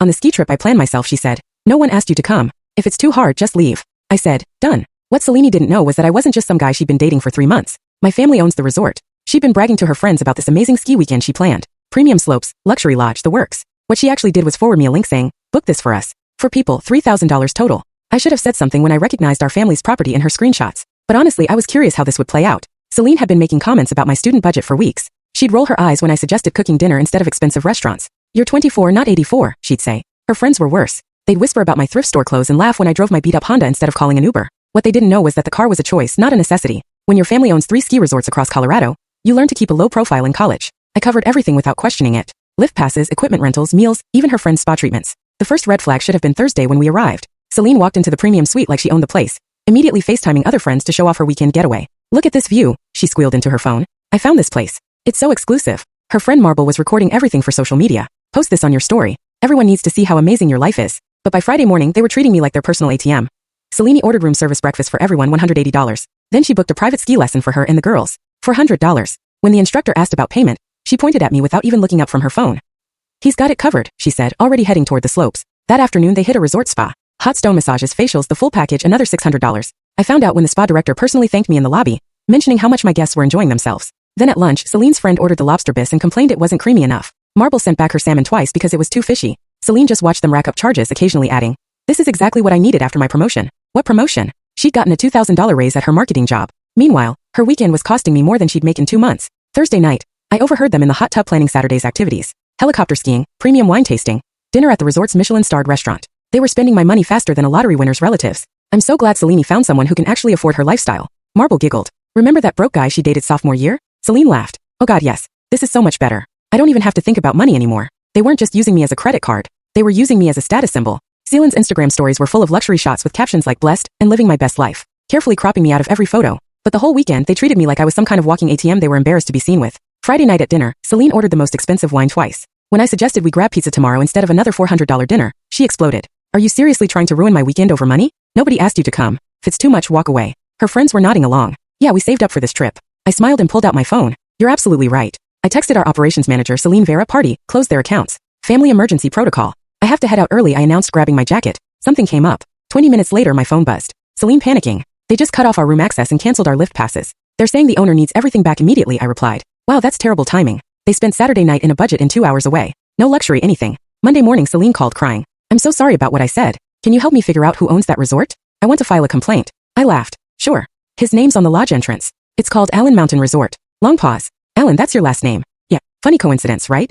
On the ski trip I planned myself, she said. No one asked you to come. If it's too hard, just leave. I said, done. What Selene didn't know was that I wasn't just some guy she'd been dating for 3 months. My family owns the resort. She'd been bragging to her friends about this amazing ski weekend she planned. Premium slopes, luxury lodge, the works. What she actually did was forward me a link saying, book this for us. For people, $3,000 total. I should have said something when I recognized our family's property in her screenshots. But honestly, I was curious how this would play out. Selene had been making comments about my student budget for weeks. She'd roll her eyes when I suggested cooking dinner instead of expensive restaurants. You're 24, not 84, she'd say. Her friends were worse. They'd whisper about my thrift store clothes and laugh when I drove my beat-up Honda instead of calling an Uber. What they didn't know was that the car was a choice, not a necessity. When your family owns 3 ski resorts across Colorado, you learn to keep a low profile in college. I covered everything without questioning it. Lift passes, equipment rentals, meals, even her friend's spa treatments. The first red flag should have been Thursday when we arrived. Selene walked into the premium suite like she owned the place, immediately FaceTiming other friends to show off her weekend getaway. Look at this view, she squealed into her phone. I found this place. It's so exclusive. Her friend Marble was recording everything for social media. Post this on your story. Everyone needs to see how amazing your life is. But by Friday morning, they were treating me like their personal ATM. Selene ordered room service breakfast for everyone, $180. Then she booked a private ski lesson for her and the girls, $400. When the instructor asked about payment, she pointed at me without even looking up from her phone. He's got it covered, she said, already heading toward the slopes. That afternoon they hit a resort spa. Hot stone massages, facials, the full package, another $600. I found out when the spa director personally thanked me in the lobby, mentioning how much my guests were enjoying themselves. Then at lunch, Celine's friend ordered the lobster bisque and complained it wasn't creamy enough. Marble sent back her salmon twice because it was too fishy. Selene just watched them rack up charges, occasionally adding, this is exactly what I needed after my promotion. What promotion? She'd gotten a $2,000 raise at her marketing job. Meanwhile, her weekend was costing me more than she'd make in 2 months. Thursday night, I overheard them in the hot tub planning Saturday's activities. Helicopter skiing, premium wine tasting, dinner at the resort's Michelin-starred restaurant. They were spending my money faster than a lottery winner's relatives. I'm so glad Selene found someone who can actually afford her lifestyle. Marble giggled. Remember that broke guy she dated sophomore year? Selene laughed. Oh god, yes. This is so much better. I don't even have to think about money anymore. They weren't just using me as a credit card. They were using me as a status symbol. Selene's Instagram stories were full of luxury shots with captions like blessed and living my best life, carefully cropping me out of every photo. But the whole weekend, they treated me like I was some kind of walking ATM they were embarrassed to be seen with. Friday night at dinner, Selene ordered the most expensive wine twice. When I suggested we grab pizza tomorrow instead of another $400 dinner, she exploded. Are you seriously trying to ruin my weekend over money? Nobody asked you to come. If it's too much, walk away. Her friends were nodding along. Yeah, we saved up for this trip. I smiled and pulled out my phone. You're absolutely right. I texted our operations manager, Selene Vera, party, closed their accounts. Family emergency protocol. I have to head out early, I announced, grabbing my jacket. Something came up. 20 minutes later, my phone buzzed. Selene panicking. They just cut off our room access and canceled our lift passes. They're saying the owner needs everything back immediately, I replied. Wow, that's terrible timing. They spent Saturday night in a budget in 2 hours away. No luxury anything. Monday morning, Selene called crying. I'm so sorry about what I said. Can you help me figure out who owns that resort? I want to file a complaint. I laughed. Sure. His name's on the lodge entrance. It's called Allen Mountain Resort. Long pause. Allen, that's your last name. Yeah, funny coincidence, right?